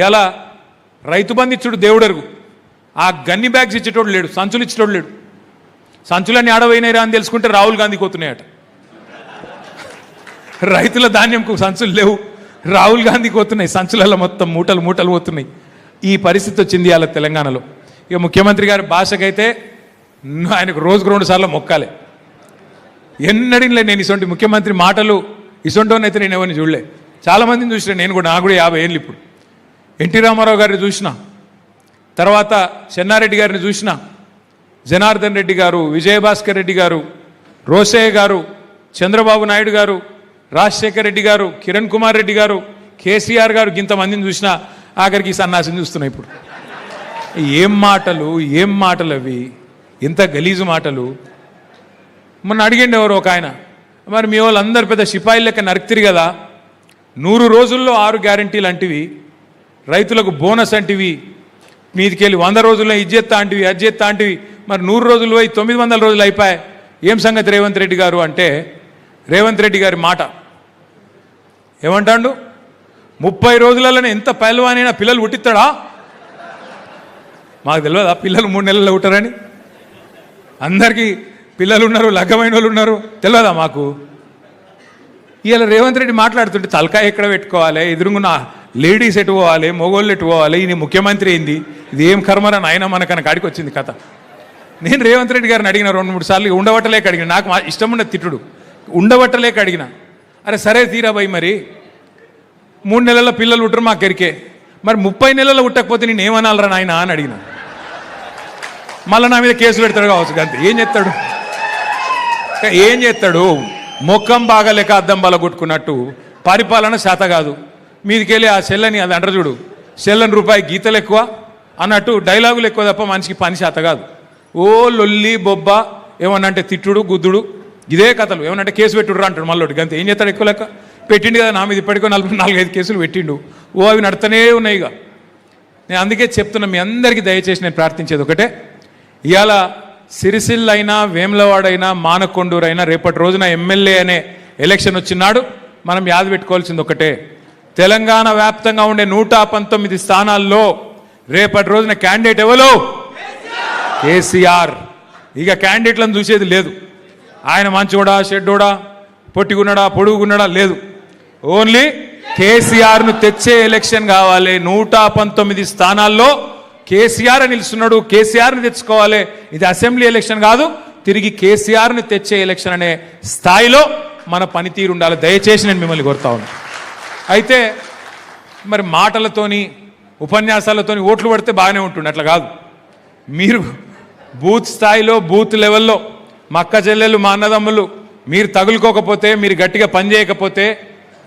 ఇలా రైతు బంధు ఇచ్చుడు దేవుడరుగు, ఆ గన్ని బ్యాగ్స్ ఇచ్చేటోడు లేడు, సంచులు ఇచ్చేటోడు లేడు. సంచులన్నీ ఆడపోయినాయిరా అని తెలుసుకుంటే రాహుల్ గాంధీకి పోతున్నాయట. రైతుల ధాన్యంకు సంచులు లేవు, రాహుల్ గాంధీకి పోతున్నాయి సంచులలో, మొత్తం మూటలు మూటలు పోతున్నాయి. ఈ పరిస్థితి వచ్చింది అలా తెలంగాణలో. ఇక ముఖ్యమంత్రి గారి భాషకైతే ఆయనకు రోజుకు 2 సార్లు మొక్కాలి. ఎన్నడిలే నేను ఇటువంటి ముఖ్యమంత్రి మాటలు ఇసొంటోనైతే నేను ఎవరిని చూడలే. చాలామందిని చూసిన నేను కూడా, నాకు కూడా 50 ఏళ్ళు ఇప్పుడు. ఎన్టీ రామారావు గారిని చూసిన, తర్వాత చెన్నారెడ్డి గారిని చూసిన, జనార్దన్ రెడ్డి గారు, విజయభాస్కర్ రెడ్డి గారు, రోసయ్య గారు, చంద్రబాబు నాయుడు గారు, రాజశేఖర్ రెడ్డి గారు, కిరణ్ కుమార్ రెడ్డి గారు, కేసీఆర్ గారు, ఇంతమందిని చూసినా ఆఖరికి సన్నాసిని చూస్తున్నాయి ఇప్పుడు. ఏం మాటలు అవి, ఎంత గలీజు మాటలు. మొన్న అడిగండి ఎవరు ఒక ఆయన, మరి మీ వాళ్ళందరూ పెద్ద సిపాయిల లెక్క నరికితిరి కదా, 100 రోజుల్లో 6 గ్యారంటీలు అంటివి, రైతులకు బోనస్ అంటివి, మీదికెళ్ళి 100 రోజుల్లో ఇజ్జెత్తా అంటివి, అజ్జెత్తా అంటివి, మరి 100 రోజులు పోయి 900 రోజులు అయిపోయాయి, ఏం సంగతి రేవంత్ రెడ్డి గారు అంటే, రేవంత్ రెడ్డి గారి మాట ఏమంటాడు, 30 రోజులలోనే ఎంత పైల్వానైనా పిల్లలు పుట్టిస్తాడా? మాకు తెలియదా పిల్లలు 3 నెలల్లో పుట్టారని? అందరికీ పిల్లలు ఉన్నారు, లగ్గమైన వాళ్ళు ఉన్నారు, తెలియదా మాకు? ఇవాళ రేవంత్ రెడ్డి మాట్లాడుతుంటే తలకాయ ఎక్కడ పెట్టుకోవాలి, ఎదురుగున్న లేడీస్ ఎటు పోవాలి, మొగోళ్ళు ఎటు పోవాలి, ఈయన ముఖ్యమంత్రి అయింది, ఇది ఏం కర్మరా నాయన మనకన్నా కాడికి వచ్చింది కథ. నేను రేవంత్ రెడ్డి గారిని అడిగిన 2-3 సార్లు, ఉండబట్టలేక అడిగిన, నాకు ఇష్టం ఉన్న తిట్టుడు, ఉండబట్టలేక అడిగిన, అరే సరే తీరా భయ్, మరి 3 నెలల పిల్లలు పుట్టరు మాకు ఎరికే, మరి 30 నెలలు పుట్టకపోతే నేను ఏమనాలరా నాయన అని అడిగిన. మళ్ళీ నా మీద కేసులు పెడతాడు కావచ్చు, అంతే. ఏం చేస్తాడు మొక్కం బాగాలేక అద్దం బల కొట్టుకున్నట్టు పరిపాలన శాత కాదు. మీదికెళ్ళి ఆ సెల్లని, అది అంటారు చూడు, సెల్లని రూపాయి గీతలు ఎక్కువ అన్నట్టు డైలాగులు ఎక్కువ తప్ప మనిషికి పని శాత కాదు. ఓ లొల్లి బొబ్బ, ఏమన్నంటే తిట్టుడు గుద్దుడు, ఇదే కథలు. ఏమన్నంటే కేసు పెట్టుడు అంటాడు మళ్ళీ, అంతే. ఏం చేస్తాడు ఎక్కువ లెక్క పెట్టిండు కదా నా మీద, ఇప్పటికో 44-45 కేసులు పెట్టిండు. అవి నడుతూనే ఉన్నాయి. ఇక నేను అందుకే చెప్తున్నా, మీ అందరికీ దయచేసి నేను ప్రార్థించేది ఒకటే, ఇవాళ సిరిసిల్ల అయినా, వేములవాడైనా, మానకొండూరైనా రేపటి రోజున ఎమ్మెల్యే అనే ఎలక్షన్ వచ్చినాడు మనం యాద పెట్టుకోవాల్సింది ఒకటే, తెలంగాణ వ్యాప్తంగా ఉండే 119 స్థానాల్లో రేపటి రోజున క్యాండిడేట్ ఎవరు? కేసీఆర్. ఇక క్యాండిడేట్లను చూసేది లేదు, ఆయన మంచోడా చెడ్డోడా, పొట్టిగున్నాడా పొడుగున్నాడా లేదు, ఓన్లీ కేసీఆర్ను తెచ్చే ఎలక్షన్ కావాలి. 119 స్థానాల్లో కేసీఆర్ నిలుస్తున్నాడు, కేసీఆర్ని తెచ్చుకోవాలి. ఇది అసెంబ్లీ ఎలక్షన్ కాదు, తిరిగి కేసీఆర్ని తెచ్చే ఎలక్షన్ అనే స్థాయిలో మన పనితీరు ఉండాలి. దయచేసి నేను మిమ్మల్ని కోరుతా ఉన్నాను. అయితే మరి మాటలతోని ఉపన్యాసాలతోని ఓట్లు పడితే బాగానే ఉంటుండే, అట్లా కాదు. మీరు బూత్ స్థాయిలో, బూత్ లెవెల్లో మా అక్క చెల్లెళ్ళు, మా అన్నదమ్ములు, మీరు తగులుకోకపోతే, మీరు గట్టిగా పనిచేయకపోతే,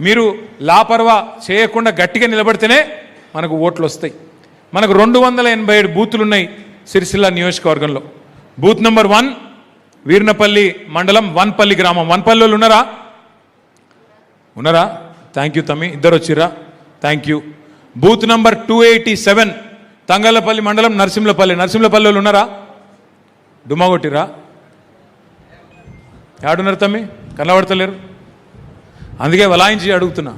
మీరు లాపర్వా చేయకుండా గట్టిగా నిలబడితేనే మనకు ఓట్లు వస్తాయి. మనకు 287 బూతులు ఉన్నాయి సిరిసిల్ల నియోజకవర్గంలో. బూత్ నెంబర్ 1 వీర్నపల్లి మండలం, వన్పల్లి గ్రామం. వన్పల్లి వాళ్ళు ఉన్నారా? థ్యాంక్ యూ తమ్మి, ఇద్దరు వచ్చిర్రా, thank you. Booth number 287 Thangallapalli మండలం, నరసింహపల్లి వాళ్ళు ఉన్నారా? డుమ్మా కొట్టిరా? ఏడున్నారు తమ్మి, కనబడతలేరు, అందుకే వలాయించి అడుగుతున్నా.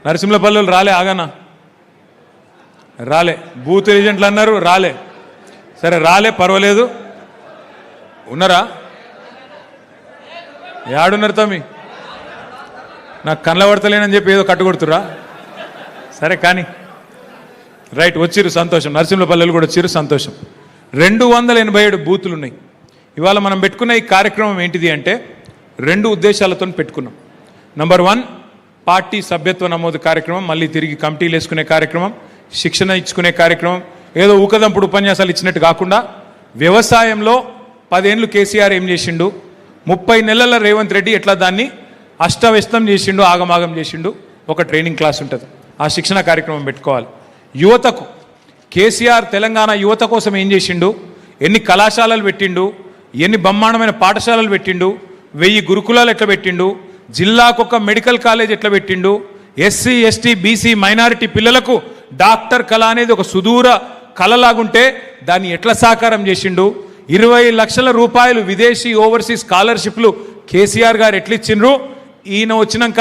నరసింహపల్లి వాళ్ళు రాలే, ఆగానా? రాలే. బూత్ ఏజెంట్లు అన్నారు, రాలే. సరే రాలే, పర్వాలేదు. ఉన్నారా? ఏడున్నారు తమ్మి? నాకు కనబడతలేనని చెప్పి ఏదో కట్టుకొడుతురా? సరే కానీ రైట్, వచ్చిర్రు, సంతోషం. నరసింహపల్లెలు కూడా వచ్చిర్రు, సంతోషం. 287 బూతులు ఉన్నాయి. ఇవాళ మనం పెట్టుకున్న ఈ కార్యక్రమం ఏంటిది అంటే 2 ఉద్దేశాలతో పెట్టుకున్నాం. నంబర్ 1, పార్టీ సభ్యత్వ నమోదు కార్యక్రమం, మళ్ళీ తిరిగి కమిటీలు వేసుకునే కార్యక్రమం, శిక్షణ ఇచ్చుకునే కార్యక్రమం. ఏదో ఊకదంపుడు ఉపన్యాసాలు ఇచ్చినట్టు కాకుండా, వ్యవసాయంలో 10 ఏళ్ళు కేసీఆర్ ఏం చేసిండు, 30 నెలల రేవంత్ రెడ్డి ఎట్లా దాన్ని అష్టవ్యస్తం చేసిండు, ఆగమాగం చేసిండు, ఒక ట్రైనింగ్ క్లాస్ ఉంటుంది. ఆ శిక్షణ కార్యక్రమం పెట్టుకోవాలి. యువతకు కేసీఆర్ తెలంగాణ యువత కోసం ఏం చేసిండు, ఎన్ని కళాశాలలు పెట్టిండు, ఎన్ని బ్రహ్మాండమైన పాఠశాలలు పెట్టిండు, 1000 గురుకులాలు ఎట్లా పెట్టిండు, జిల్లాకొక మెడికల్ కాలేజ్ ఎట్లా పెట్టిండు, ఎస్సీ ఎస్టీ బీసీ మైనారిటీ పిల్లలకు డాక్టర్ కళ అనేది ఒక సుదూర కళలాగుంటే దాన్ని ఎట్లా సాకారం చేసిండు, 20 లక్షల రూపాయలు విదేశీ ఓవర్సీస్ స్కాలర్షిప్లు కేసీఆర్ గారు ఎట్లా ఇచ్చిండ్రు, ఈయన వచ్చినాక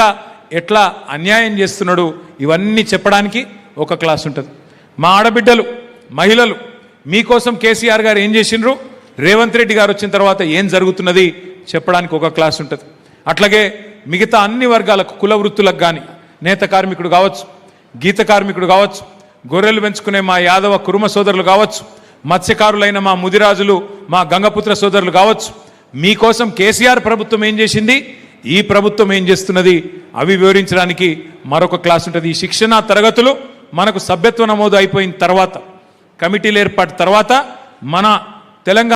ఎట్లా అన్యాయం చేస్తున్నాడు, ఇవన్నీ చెప్పడానికి ఒక క్లాస్ ఉంటుంది. మా ఆడబిడ్డలు మహిళలు మీకోసం కేసీఆర్ గారు ఏం చేసిండ్రు, రేవంత్ రెడ్డి గారు వచ్చిన తర్వాత ఏం జరుగుతున్నది చెప్పడానికి ఒక క్లాస్ ఉంటుంది. అట్లాగే మిగతా అన్ని వర్గాలకు, కుల వృత్తులకు కానీ, నేత కార్మికుడు కావచ్చు, గీత కార్మికుడు కావచ్చు, గొర్రెలు పెంచుకునే మా యాదవ కురుమ సోదరులు కావచ్చు, మత్స్యకారులైన మా ముదిరాజులు, మా గంగపుత్ర సోదరులు కావచ్చు, మీకోసం కేసీఆర్ ప్రభుత్వం ఏం చేసింది, ఈ ప్రభుత్వం ఏం చేస్తున్నది అవి వివరించడానికి మరొక క్లాస్ ఉంటుంది. ఈ శిక్షణా తరగతులు మనకు సభ్యత్వ నమోదు అయిపోయిన తర్వాత, కమిటీలు ఏర్పాటు తర్వాత మన తెలంగాణ